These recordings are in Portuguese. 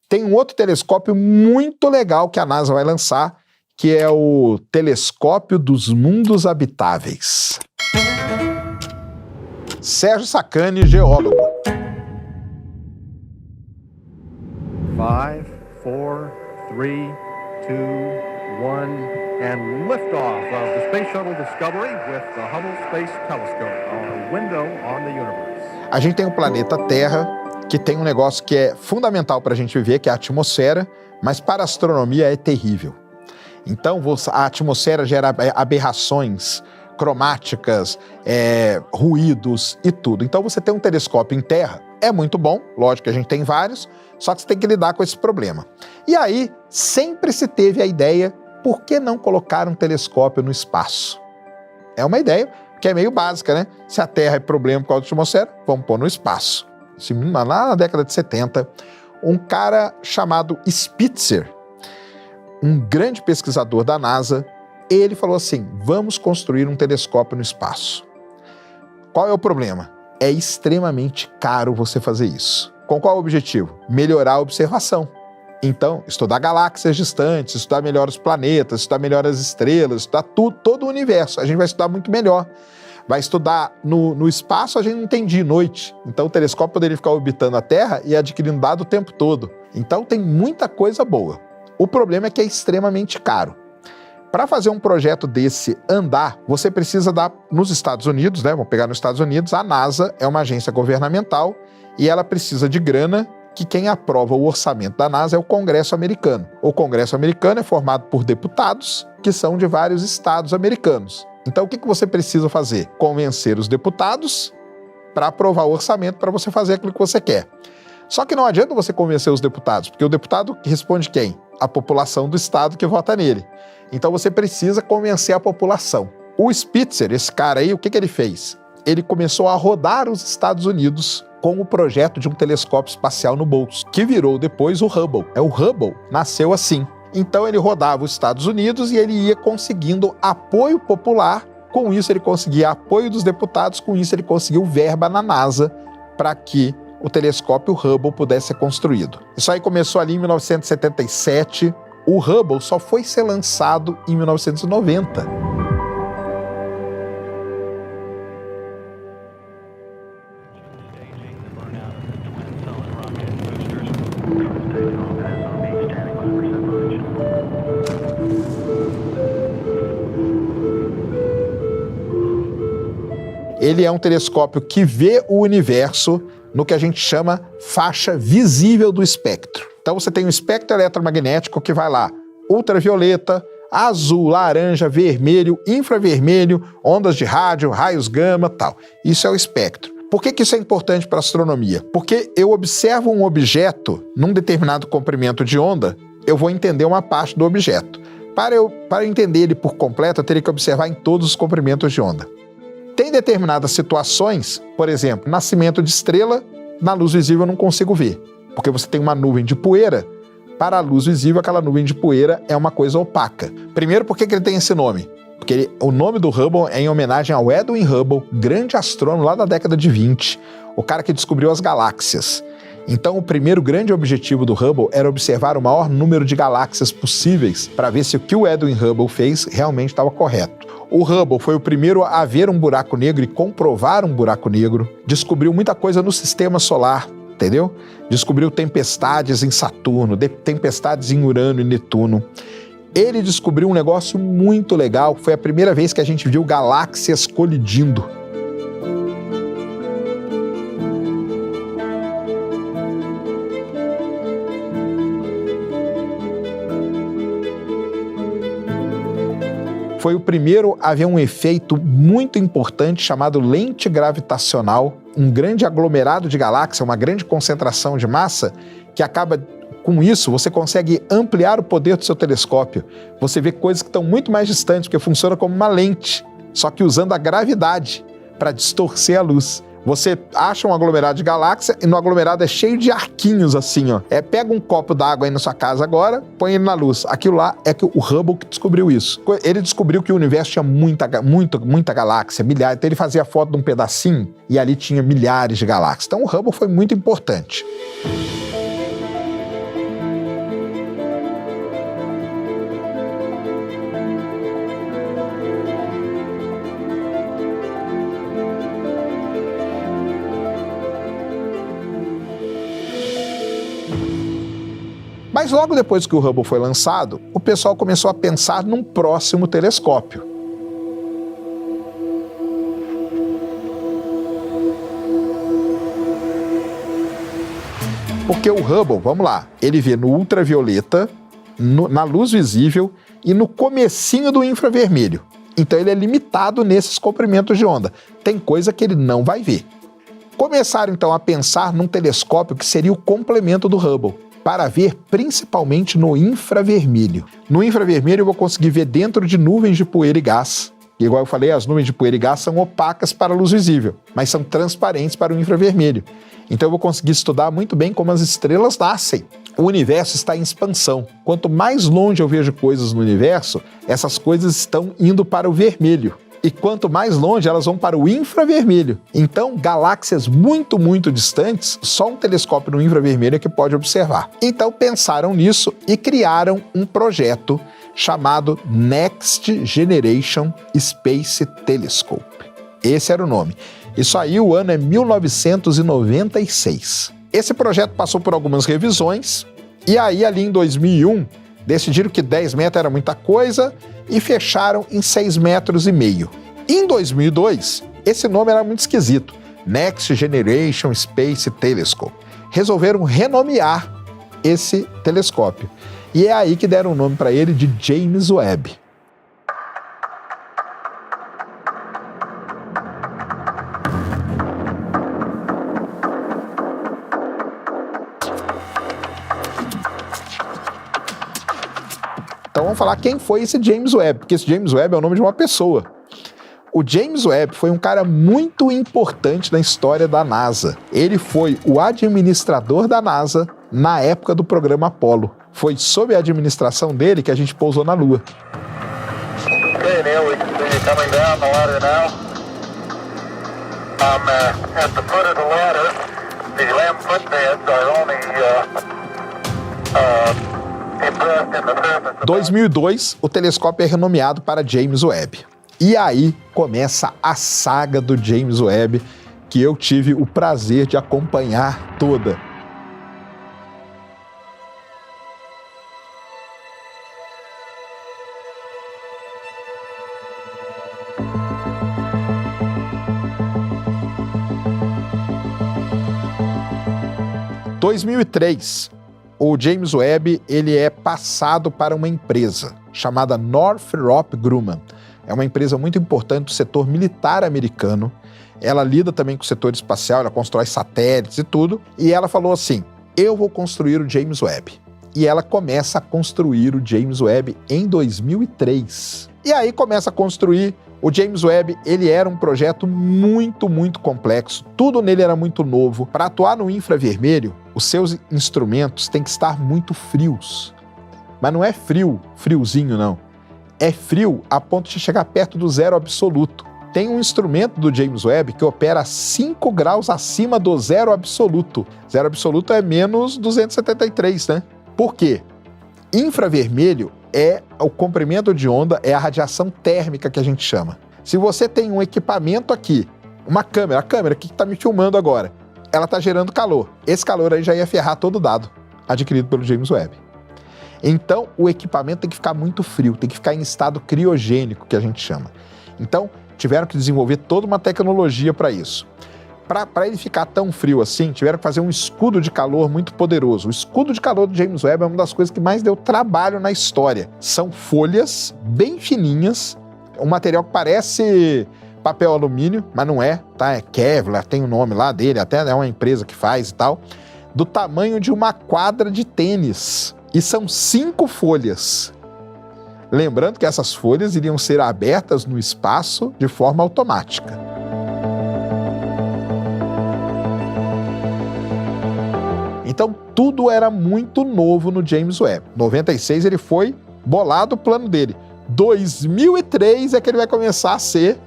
Tem um outro telescópio muito legal que a NASA vai lançar, que é o Telescópio dos Mundos Habitáveis. Sérgio Sacani, geólogo. 5, 4, 3, 2, 1, and liftoff of the Space Shuttle Discovery with the Hubble Space Telescope, our window on the universe. A gente tem o planeta Terra, que tem um negócio que é fundamental para a gente viver, que é a atmosfera, mas para a astronomia é terrível. Então, a atmosfera gera aberrações cromáticas, ruídos e tudo. Então, você tem um telescópio em Terra, é muito bom, lógico que a gente tem vários, só que você tem que lidar com esse problema. E aí, sempre se teve a ideia, por que não colocar um telescópio no espaço? É uma ideia que é meio básica, né? Se a Terra é problema por causa da atmosfera, vamos pôr no espaço. Lá na década de 70, um cara chamado Spitzer, um grande pesquisador da NASA, ele falou assim, vamos construir um telescópio no espaço. Qual é o problema? É extremamente caro você fazer isso. Com qual objetivo? Melhorar a observação. Então, estudar galáxias distantes, estudar melhor os planetas, estudar melhor as estrelas, estudar todo o universo. A gente vai estudar muito melhor. Vai estudar no espaço, a gente não tem dia e noite. Então, o telescópio poderia ficar orbitando a Terra e adquirindo dado o tempo todo. Então, tem muita coisa boa. O problema é que é extremamente caro. Para fazer um projeto desse andar, você precisa dar, nos Estados Unidos, né? Vamos pegar nos Estados Unidos, a NASA é uma agência governamental e ela precisa de grana, que quem aprova o orçamento da NASA é o Congresso americano. O Congresso americano é formado por deputados que são de vários estados americanos. Então, o que você precisa fazer? Convencer os deputados para aprovar o orçamento para você fazer aquilo que você quer. Só que não adianta você convencer os deputados, porque o deputado responde quem? A população do estado que vota nele. Então, você precisa convencer a população. O Spitzer, esse cara aí, o que ele fez? Ele começou a rodar os Estados Unidos com o projeto de um telescópio espacial no bolso, que virou depois o Hubble. O Hubble nasceu assim. Então ele rodava os Estados Unidos e ele ia conseguindo apoio popular, com isso ele conseguia apoio dos deputados, com isso ele conseguiu verba na NASA para que o telescópio Hubble pudesse ser construído. Isso aí começou ali em 1977, o Hubble só foi ser lançado em 1990. Ele é um telescópio que vê o universo no que a gente chama faixa visível do espectro. Então você tem um espectro eletromagnético que vai lá, ultravioleta, azul, laranja, vermelho, infravermelho, ondas de rádio, raios gama, tal. Isso é o espectro. Por que isso é importante para a astronomia? Porque eu observo um objeto num determinado comprimento de onda, eu vou entender uma parte do objeto. Para eu entender ele por completo, eu teria que observar em todos os comprimentos de onda. Tem determinadas situações, por exemplo, nascimento de estrela, na luz visível eu não consigo ver, porque você tem uma nuvem de poeira, para a luz visível aquela nuvem de poeira é uma coisa opaca. Primeiro, por que ele tem esse nome? Porque o nome do Hubble é em homenagem ao Edwin Hubble, grande astrônomo lá da década de 20, o cara que descobriu as galáxias. Então, o primeiro grande objetivo do Hubble era observar o maior número de galáxias possíveis para ver se o que o Edwin Hubble fez realmente estava correto. O Hubble foi o primeiro a ver um buraco negro e comprovar um buraco negro. Descobriu muita coisa no sistema solar, entendeu? Descobriu tempestades em Saturno, tempestades em Urano e Netuno. Ele descobriu um negócio muito legal, foi a primeira vez que a gente viu galáxias colidindo. Foi o primeiro a ver um efeito muito importante chamado lente gravitacional, um grande aglomerado de galáxias, uma grande concentração de massa, que acaba, com isso, você consegue ampliar o poder do seu telescópio. Você vê coisas que estão muito mais distantes, porque funciona como uma lente, só que usando a gravidade para distorcer a luz. Você acha um aglomerado de galáxia e no aglomerado é cheio de arquinhos assim, ó. Pega um copo d'água aí na sua casa agora, põe ele na luz. Aquilo lá é que o Hubble que descobriu isso. Ele descobriu que o universo tinha muita galáxia, milhares. Então ele fazia foto de um pedacinho e ali tinha milhares de galáxias. Então o Hubble foi muito importante. Mas logo depois que o Hubble foi lançado, o pessoal começou a pensar num próximo telescópio. Porque o Hubble, vamos lá, ele vê no ultravioleta, na luz visível e no comecinho do infravermelho. Então ele é limitado nesses comprimentos de onda. Tem coisa que ele não vai ver. Começaram então a pensar num telescópio que seria o complemento do Hubble, para ver principalmente no infravermelho. No infravermelho eu vou conseguir ver dentro de nuvens de poeira e gás. Igual eu falei, as nuvens de poeira e gás são opacas para a luz visível, mas são transparentes para o infravermelho. Então eu vou conseguir estudar muito bem como as estrelas nascem. O universo está em expansão. Quanto mais longe eu vejo coisas no universo, essas coisas estão indo para o vermelho. E quanto mais longe, elas vão para o infravermelho. Então, galáxias muito, muito distantes, só um telescópio no infravermelho é que pode observar. Então, pensaram nisso e criaram um projeto chamado Next Generation Space Telescope. Esse era o nome. Isso aí, o ano é 1996. Esse projeto passou por algumas revisões e aí, ali em 2001, decidiram que 10 metros era muita coisa e fecharam em 6,5 metros. Em 2002, esse nome era muito esquisito, Next Generation Space Telescope. Resolveram renomear esse telescópio. E é aí que deram o nome para ele de James Webb. Então vamos falar quem foi esse James Webb, porque esse James Webb é o nome de uma pessoa. O James Webb foi um cara muito importante na história da NASA. Ele foi o administrador da NASA na época do programa Apollo. Foi sob a administração dele que a gente pousou na Lua. Okay, Neil, we can see you coming down the ladder now. I'm at the foot of the ladder. The lamp footbeds are only impressed in the surface. Em 2002, o telescópio é renomeado para James Webb. E aí começa a saga do James Webb, que eu tive o prazer de acompanhar toda. Em 2003, o James Webb ele é passado para uma empresa chamada Northrop Grumman. É uma empresa muito importante do setor militar americano. Ela lida também com o setor espacial, ela constrói satélites e tudo. E ela falou assim, eu vou construir o James Webb. E ela começa a construir o James Webb em 2003. E aí começa a construir o James Webb. Ele era um projeto muito, muito complexo. Tudo nele era muito novo. Para atuar no infravermelho, os seus instrumentos têm que estar muito frios. Mas não é frio, friozinho não. É frio a ponto de chegar perto do zero absoluto. Tem um instrumento do James Webb que opera 5 graus acima do zero absoluto. Zero absoluto é menos 273, né? Por quê? Infravermelho é o comprimento de onda, é a radiação térmica que a gente chama. Se você tem um equipamento aqui, uma câmera, a câmera que está me filmando agora, ela está gerando calor. Esse calor aí já ia ferrar todo o dado adquirido pelo James Webb. Então, o equipamento tem que ficar muito frio, tem que ficar em estado criogênico, que a gente chama. Então, tiveram que desenvolver toda uma tecnologia para isso. Para ele ficar tão frio assim, tiveram que fazer um escudo de calor muito poderoso. O escudo de calor do James Webb é uma das coisas que mais deu trabalho na história. São folhas bem fininhas, um material que parece papel alumínio, mas não é, tá? É Kevlar, tem o nome lá dele, até é uma empresa que faz e tal, do tamanho de uma quadra de tênis. E são 5 folhas. Lembrando que essas folhas iriam ser abertas no espaço de forma automática. Então, tudo era muito novo no James Webb. Em 96 ele foi bolado o plano dele. 2003 é que ele vai começar a ser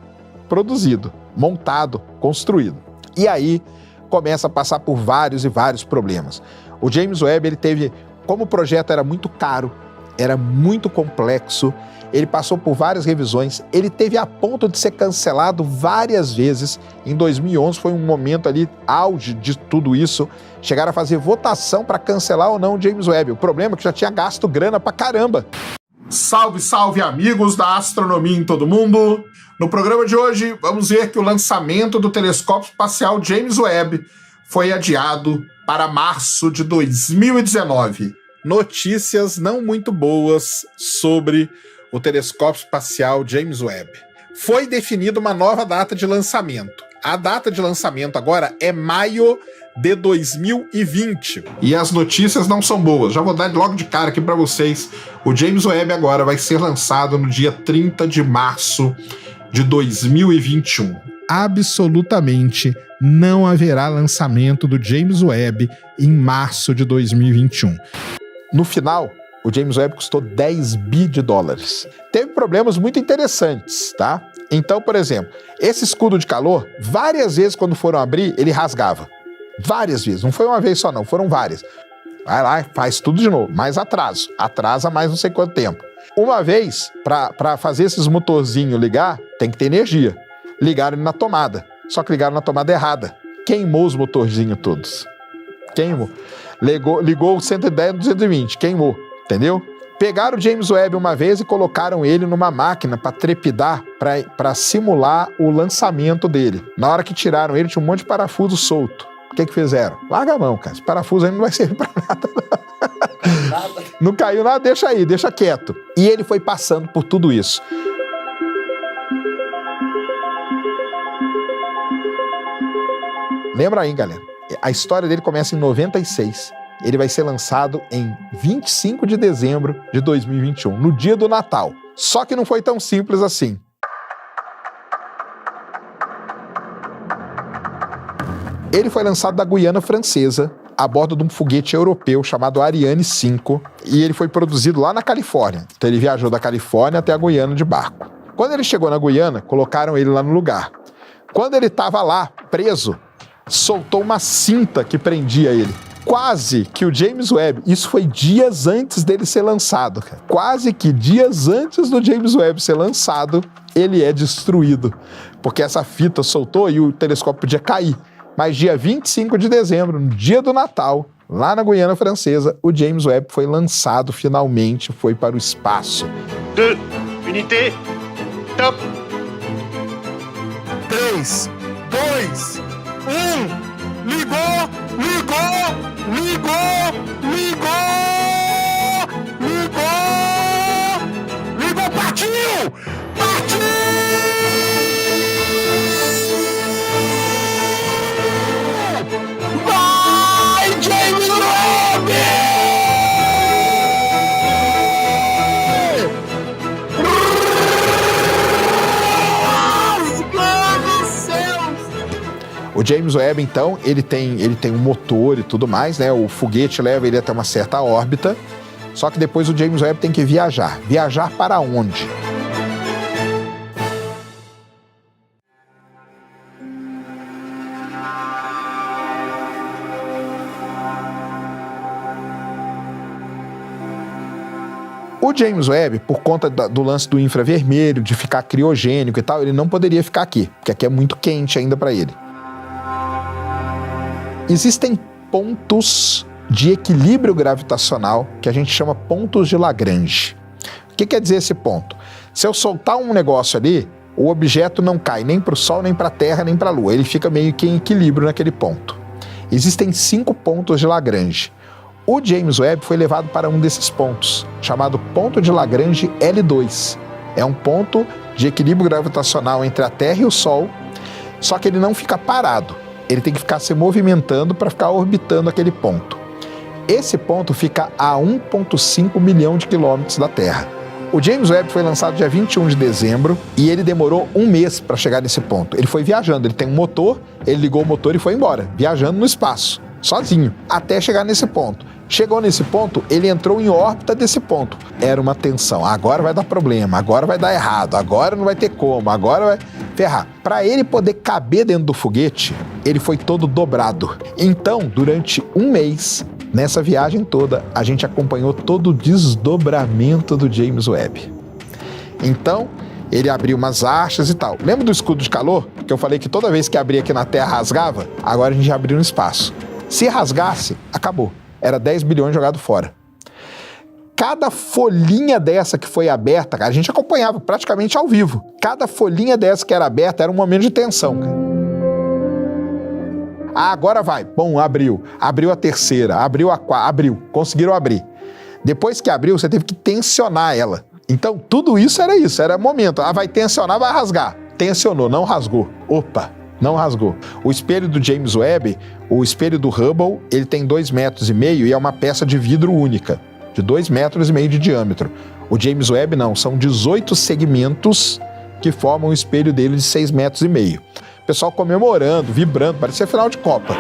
produzido, montado, construído. E aí começa a passar por vários e vários problemas. O James Webb ele teve... Como o projeto era muito caro, era muito complexo, ele passou por várias revisões, ele teve a ponto de ser cancelado várias vezes. Em 2011 foi um momento ali, auge de tudo isso, chegaram a fazer votação para cancelar ou não o James Webb. O problema é que já tinha gasto grana pra caramba. Salve, salve amigos da astronomia em todo mundo! No programa de hoje vamos ver que o lançamento do telescópio espacial James Webb foi adiado para março de 2019. Notícias não muito boas sobre o telescópio espacial James Webb. Foi definida uma nova data de lançamento. A data de lançamento agora é maio de 2020. E as notícias não são boas. Já vou dar logo de cara aqui para vocês. O James Webb agora vai ser lançado no dia 30 de março de 2021. Absolutamente não haverá lançamento do James Webb em março de 2021. No final, o James Webb custou 10 bi de dólares. Teve problemas muito interessantes, tá? Então, por exemplo, esse escudo de calor, várias vezes quando foram abrir, ele rasgava. Várias vezes. Não foi uma vez só não, foram várias. Vai lá, faz tudo de novo. Mais atraso. Atrasa mais não sei quanto tempo. Uma vez, para fazer esses motorzinhos ligar, tem que ter energia. Ligaram ele na tomada. Só que ligaram na tomada errada. Queimou os motorzinhos todos. Queimou. Ligou o 110 no 220. Queimou. Entendeu? Pegaram o James Webb uma vez e colocaram ele numa máquina para trepidar, para simular o lançamento dele. Na hora que tiraram ele, tinha um monte de parafuso solto. O que fizeram? Larga a mão, cara. Esse parafuso aí não vai servir para nada. Não caiu nada, deixa aí, deixa quieto. E ele foi passando por tudo isso. Lembra aí, galera? A história dele começa em 96. Ele vai ser lançado em 25 de dezembro de 2021, no dia do Natal. Só que não foi tão simples assim. Ele foi lançado da Guiana Francesa, a bordo de um foguete europeu chamado Ariane 5, e ele foi produzido lá na Califórnia. Então ele viajou da Califórnia até a Guiana de barco. Quando ele chegou na Guiana, colocaram ele lá no lugar. Quando ele estava lá, preso, soltou uma cinta que prendia ele. Quase que o James Webb, isso foi dias antes dele ser lançado, cara. Quase que dias antes do James Webb ser lançado, ele é destruído. Porque essa fita soltou e o telescópio podia cair. Mas dia 25 de dezembro, no dia do Natal, lá na Guiana Francesa, o James Webb foi lançado finalmente, foi para o espaço. Unité, top! 3, 2, 1, ligou, partiu! Vai, James Webb! O James Webb, então, ele tem um motor e tudo mais, né? O foguete leva ele até uma certa órbita, só que depois o James Webb tem que viajar. Viajar para onde? O James Webb, por conta do lance do infravermelho, de ficar criogênico e tal, ele não poderia ficar aqui, porque aqui é muito quente ainda para ele. Existem pontos de equilíbrio gravitacional que a gente chama pontos de Lagrange. O que quer dizer esse ponto? Se eu soltar um negócio ali, o objeto não cai nem para o Sol, nem para a Terra, nem para a Lua. Ele fica meio que em equilíbrio naquele ponto. Existem 5 pontos de Lagrange. O James Webb foi levado para um desses pontos, chamado ponto de Lagrange L2. É um ponto de equilíbrio gravitacional entre a Terra e o Sol, só que ele não fica parado. Ele tem que ficar se movimentando para ficar orbitando aquele ponto. Esse ponto fica a 1,5 milhão de quilômetros da Terra. O James Webb foi lançado dia 21 de dezembro e ele demorou um mês para chegar nesse ponto. Ele foi viajando, ele tem um motor, ele ligou o motor e foi embora, viajando no espaço, sozinho, até chegar nesse ponto. Chegou nesse ponto, ele entrou em órbita desse ponto. Era uma tensão, agora vai dar problema, agora vai dar errado, agora não vai ter como, agora vai ferrar. Para ele poder caber dentro do foguete, ele foi todo dobrado. Então, durante um mês, Nessa viagem toda, a gente acompanhou todo o desdobramento do James Webb. Então, ele abriu umas hastes e tal. Lembra do escudo de calor? Que eu falei que toda vez que abria aqui na Terra rasgava? Agora a gente abriu no espaço. Se rasgasse, acabou. Era 10 bilhões jogado fora. Cada folhinha dessa que foi aberta, a gente acompanhava praticamente ao vivo. Cada folhinha dessa que era aberta era um momento de tensão, cara. Agora vai. Bom, abriu. Abriu a terceira, abriu a quarta, abriu. Conseguiram abrir. Depois que abriu, você teve que tensionar ela. Então, tudo isso, era momento. Vai tensionar, vai rasgar. Tensionou, não rasgou. Opa, não rasgou. O espelho do James Webb, o espelho do Hubble, ele tem 2,5 metros e é uma peça de vidro única, de 2,5 metros de diâmetro. O James Webb não, são 18 segmentos que formam o espelho dele de 6,5 metros. O pessoal comemorando, vibrando, parecia final de Copa.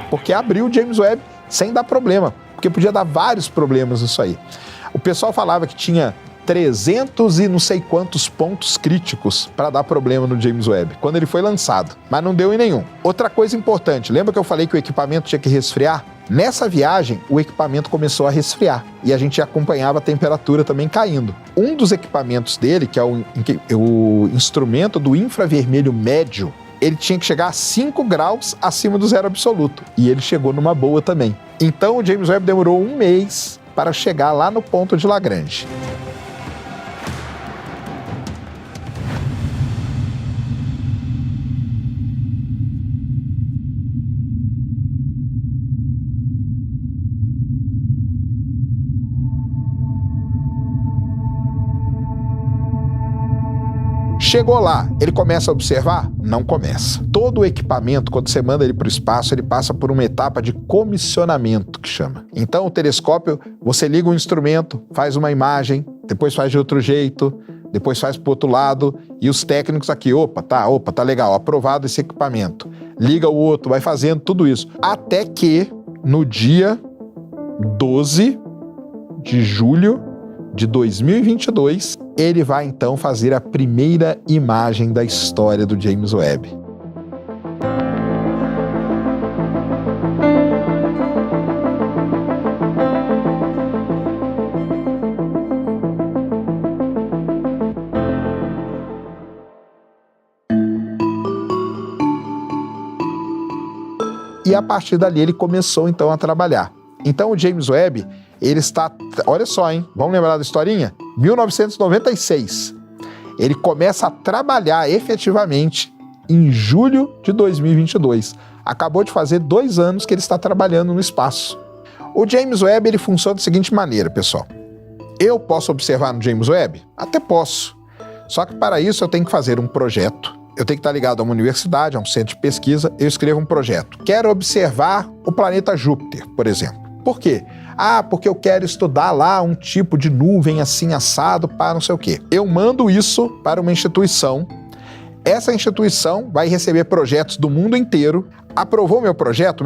Porque abriu o James Webb sem dar problema, porque podia dar vários problemas nisso aí. O pessoal falava que tinha 300 e não sei quantos pontos críticos para dar problema no James Webb, quando ele foi lançado, mas não deu em nenhum. Outra coisa importante, lembra que eu falei que o equipamento tinha que resfriar? Nessa viagem, o equipamento começou a resfriar e a gente acompanhava a temperatura também caindo. Um dos equipamentos dele, que é o instrumento do infravermelho médio, ele tinha que chegar a 5 graus acima do zero absoluto. E ele chegou numa boa também. Então o James Webb demorou 1 mês para chegar lá no ponto de Lagrange. Chegou lá, ele começa a observar? Não começa. Todo o equipamento, quando você manda ele para o espaço, ele passa por uma etapa de comissionamento, que chama. Então, o telescópio, você liga um instrumento, faz uma imagem, depois faz de outro jeito, depois faz para o outro lado, e os técnicos aqui, opa, tá legal, aprovado esse equipamento. Liga o outro, vai fazendo tudo isso. Até que, no dia 12 de julho de 2022, ele vai então fazer a primeira imagem da história do James Webb. E a partir dali ele começou então a trabalhar. Então o James Webb, ele está, olha só, hein? Vamos lembrar da historinha? 1996. Ele começa a trabalhar efetivamente em julho de 2022. Acabou de fazer 2 anos que ele está trabalhando no espaço. O James Webb, ele funciona da seguinte maneira, pessoal. Eu posso observar no James Webb? Até posso. Só que para isso eu tenho que fazer um projeto. Eu tenho que estar ligado a uma universidade, a um centro de pesquisa. Eu escrevo um projeto. Quero observar o planeta Júpiter, por exemplo. Por quê? Porque eu quero estudar lá um tipo de nuvem assim assado para não sei o quê. Eu mando isso para uma instituição. Essa instituição vai receber projetos do mundo inteiro. Aprovou meu projeto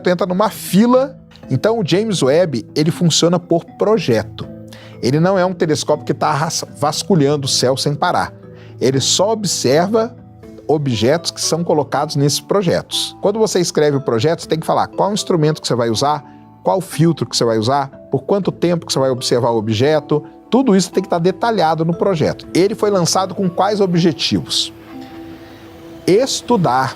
entra numa fila. Então o James Webb, ele funciona por projeto. Ele não é um telescópio que está vasculhando o céu sem parar. Ele só observa objetos que são colocados nesses projetos. Quando você escreve o projeto, você tem que falar qual instrumento que você vai usar, qual filtro que você vai usar, por quanto tempo que você vai observar o objeto, tudo isso tem que estar detalhado no projeto. Ele foi lançado com quais objetivos? Estudar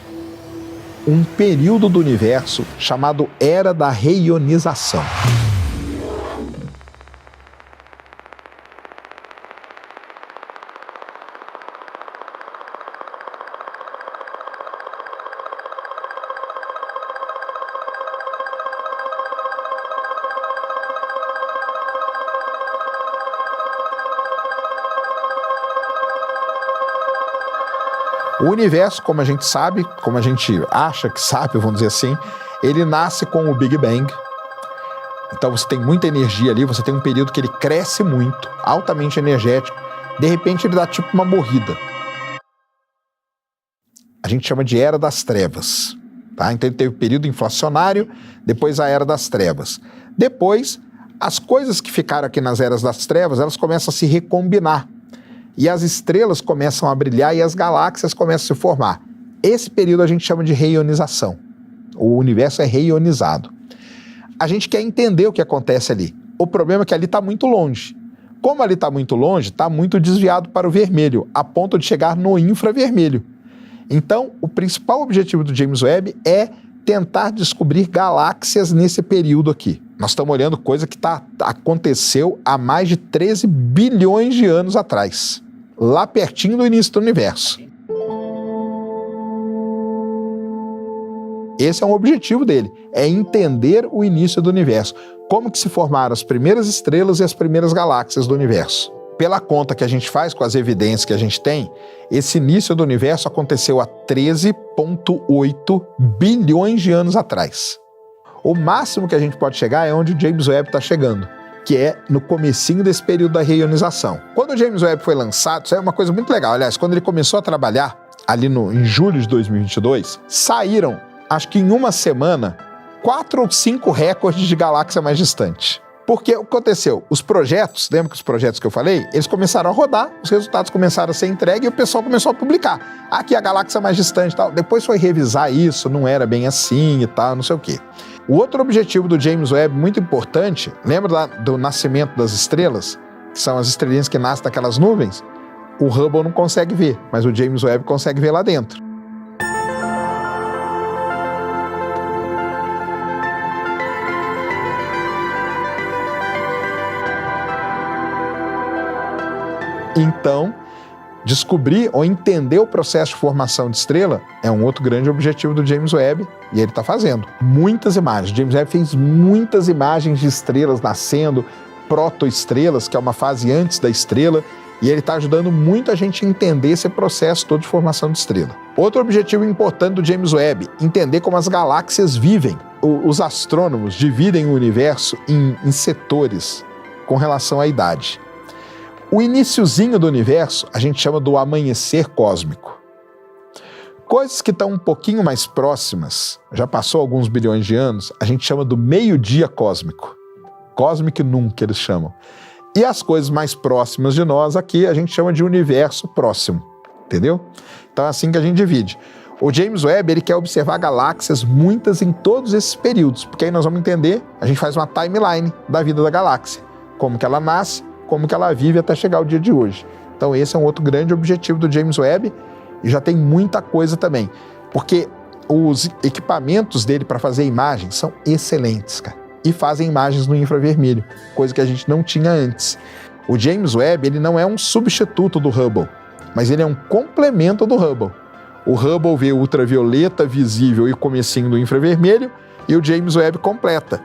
um período do universo chamado Era da Reionização. O universo, como a gente sabe, como a gente acha que sabe, vamos dizer assim, ele nasce com o Big Bang. Então você tem muita energia ali, você tem um período que ele cresce muito, altamente energético. De repente ele dá tipo uma morrida. A gente chama de Era das Trevas. Tá? Então ele teve o período inflacionário, depois a Era das Trevas. Depois, as coisas que ficaram aqui nas Eras das Trevas, elas começam a se recombinar. e as estrelas começam a brilhar e as galáxias começam a se formar. Esse período a gente chama de reionização. O universo é reionizado. A gente quer entender o que acontece ali. O problema é que ali está muito longe. Como ali está muito longe, está muito desviado para o vermelho, a ponto de chegar no infravermelho. Então, o principal objetivo do James Webb é tentar descobrir galáxias nesse período aqui. Nós estamos olhando coisa que aconteceu há mais de 13 bilhões de anos atrás, lá pertinho do início do universo. Esse é um objetivo dele, é entender o início do universo, como que se formaram as primeiras estrelas e as primeiras galáxias do universo. Pela conta que a gente faz com as evidências que a gente tem, esse início do universo aconteceu há 13,8 bilhões de anos atrás. O máximo que a gente pode chegar é onde o James Webb está chegando, que é no comecinho desse período da reionização. Quando o James Webb foi lançado, isso é uma coisa muito legal. Aliás, quando ele começou a trabalhar, ali em julho de 2022, saíram, acho que em uma semana, 4 ou 5 recordes de galáxia mais distante. Porque o que aconteceu? Os projetos, lembra que os projetos que eu falei? Eles começaram a rodar, os resultados começaram a ser entregues e o pessoal começou a publicar. Aqui a galáxia mais distante e tal. Depois foi revisar isso, não era bem assim e tal, não sei o quê. O outro objetivo do James Webb, muito importante, lembra do nascimento das estrelas? Que são as estrelinhas que nascem daquelas nuvens? O Hubble não consegue ver, mas o James Webb consegue ver lá dentro. Então, descobrir ou entender o processo de formação de estrela é um outro grande objetivo do James Webb, e ele está fazendo muitas imagens. O James Webb fez muitas imagens de estrelas nascendo, protoestrelas, que é uma fase antes da estrela, e ele está ajudando muito a gente a entender esse processo todo de formação de estrela. Outro objetivo importante do James Webb, entender como as galáxias vivem. Os astrônomos dividem o universo em setores com relação à idade. O iniciozinho do universo a gente chama do amanhecer cósmico. Coisas que estão um pouquinho mais próximas, já passou alguns bilhões de anos, a gente chama do meio-dia cósmico. Cosmic Noon, que eles chamam. E as coisas mais próximas de nós aqui a gente chama de universo próximo, entendeu? Então é assim que a gente divide. O James Webb, ele quer observar galáxias, muitas em todos esses períodos, porque aí nós vamos entender, a gente faz uma timeline da vida da galáxia, como que ela nasce, como que ela vive até chegar ao dia de hoje. Então esse é um outro grande objetivo do James Webb, e já tem muita coisa também, porque os equipamentos dele para fazer imagens são excelentes, cara, e fazem imagens no infravermelho, coisa que a gente não tinha antes. O James Webb, ele não é um substituto do Hubble, mas ele é um complemento do Hubble. O Hubble vê ultravioleta, visível e comecinho do infravermelho, e o James Webb completa.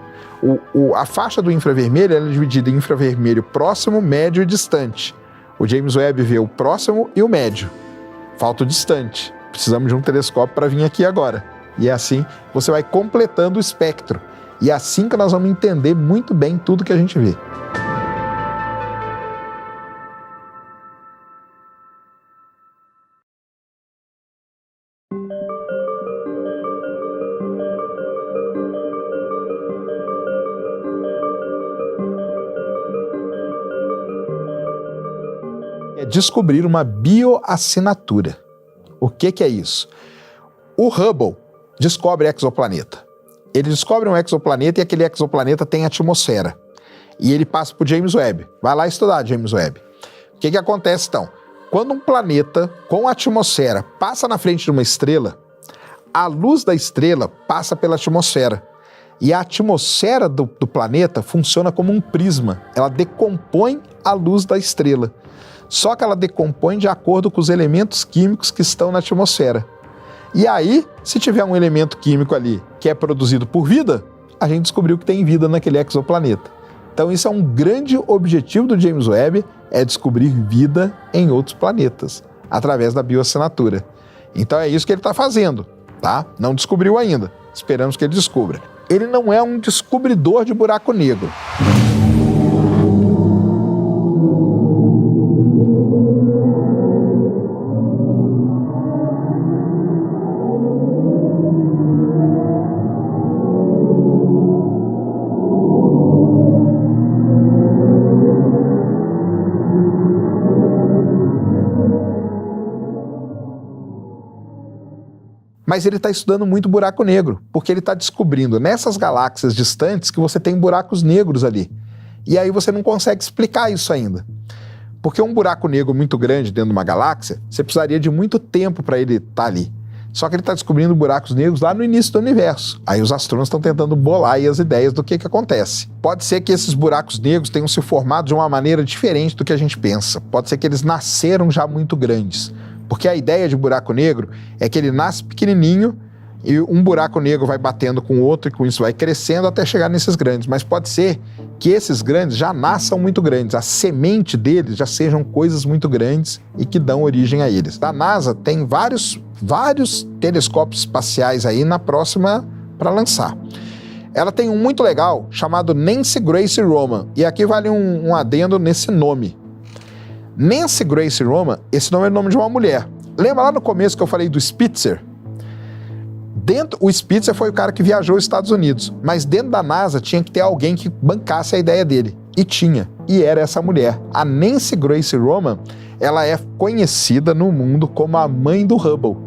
A faixa do infravermelho ela é dividida em infravermelho próximo, médio e distante. O James Webb vê o próximo e o médio. Falta o distante. Precisamos de um telescópio para vir aqui agora. E é assim, você vai completando o espectro. E é assim que nós vamos entender muito bem tudo que a gente vê. Descobrir uma bioassinatura. O que é isso? O Hubble descobre exoplaneta. Ele descobre um exoplaneta e aquele exoplaneta tem atmosfera. E ele passa para o James Webb. Vai lá estudar James Webb. O que acontece então? Quando um planeta com atmosfera passa na frente de uma estrela, a luz da estrela passa pela atmosfera. E a atmosfera do planeta funciona como um prisma. Ela decompõe a luz da estrela. Só que ela decompõe de acordo com os elementos químicos que estão na atmosfera. E aí, se tiver um elemento químico ali que é produzido por vida, a gente descobriu que tem vida naquele exoplaneta. Então isso é um grande objetivo do James Webb, é descobrir vida em outros planetas, através da bioassinatura. Então é isso que ele está fazendo, tá? Não descobriu ainda, esperamos que ele descubra. Ele não é um descobridor de buraco negro. Mas ele está estudando muito buraco negro, porque ele está descobrindo nessas galáxias distantes que você tem buracos negros ali. E aí você não consegue explicar isso ainda. Porque um buraco negro muito grande dentro de uma galáxia, você precisaria de muito tempo para ele estar ali. Só que ele está descobrindo buracos negros lá no início do universo. Aí os astrônomos estão tentando bolar aí as ideias do que acontece. Pode ser que esses buracos negros tenham se formado de uma maneira diferente do que a gente pensa. Pode ser que eles nasceram já muito grandes. Porque a ideia de buraco negro é que ele nasce pequenininho e um buraco negro vai batendo com o outro e com isso vai crescendo até chegar nesses grandes. Mas pode ser que esses grandes já nasçam muito grandes, a semente deles já sejam coisas muito grandes e que dão origem a eles. A NASA tem vários telescópios espaciais aí na próxima para lançar. Ela tem um muito legal chamado Nancy Grace Roman, e aqui vale um adendo nesse nome. Nancy Grace Roman, esse nome é o nome de uma mulher. Lembra lá no começo que eu falei do Spitzer? O Spitzer foi o cara que viajou aos Estados Unidos, mas dentro da NASA tinha que ter alguém que bancasse a ideia dele. E tinha. E era essa mulher. A Nancy Grace Roman, ela é conhecida no mundo como a mãe do Hubble.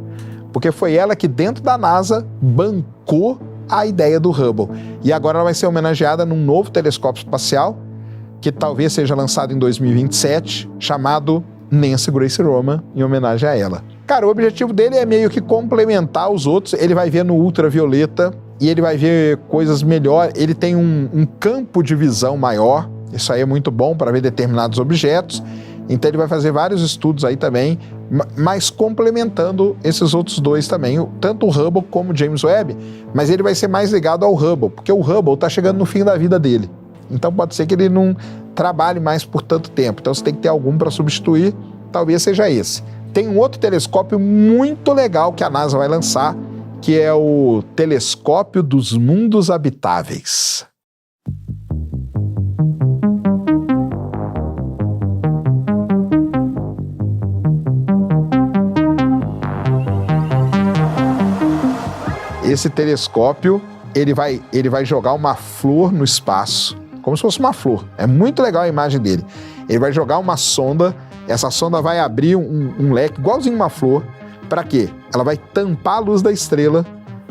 Porque foi ela que dentro da NASA bancou a ideia do Hubble. E agora ela vai ser homenageada num novo telescópio espacial, que talvez seja lançado em 2027, chamado Nancy Grace Roman, em homenagem a ela. Cara, o objetivo dele é meio que complementar os outros. Ele vai ver no ultravioleta e ele vai ver coisas melhores. Ele tem um campo de visão maior. Isso aí é muito bom para ver determinados objetos. Então ele vai fazer vários estudos aí também, mas complementando esses outros dois também, tanto o Hubble como o James Webb, mas ele vai ser mais ligado ao Hubble, porque o Hubble está chegando no fim da vida dele. Então pode ser que ele não trabalhe mais por tanto tempo. Então você tem que ter algum para substituir, talvez seja esse. Tem um outro telescópio muito legal que a NASA vai lançar, que é o Telescópio dos Mundos Habitáveis. Esse telescópio, ele vai jogar uma flor no espaço, como se fosse uma flor. É muito legal a imagem dele. Ele vai jogar uma sonda. Essa sonda vai abrir um leque, igualzinho uma flor. Para quê? Ela vai tampar a luz da estrela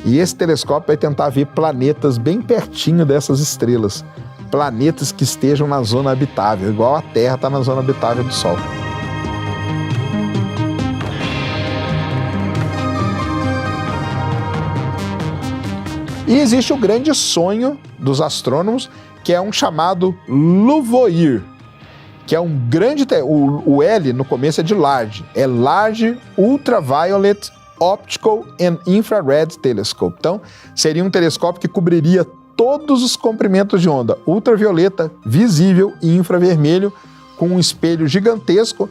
e esse telescópio vai tentar ver planetas bem pertinho dessas estrelas. Planetas que estejam na zona habitável, igual a Terra está na zona habitável do Sol. E existe o grande sonho dos astrônomos, que é um chamado LUVOIR, que é um grande... O L no começo é de Large. É Large Ultraviolet Optical and Infrared Telescope. Então, seria um telescópio que cobriria todos os comprimentos de onda, ultravioleta, visível e infravermelho, com um espelho gigantesco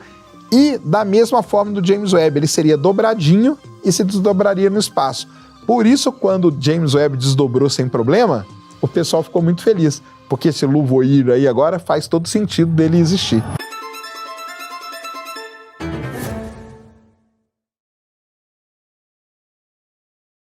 e da mesma forma do James Webb. Ele seria dobradinho e se desdobraria no espaço. Por isso, quando o James Webb desdobrou sem problema, o pessoal ficou muito feliz, porque esse LUVOIR aí agora faz todo sentido dele existir.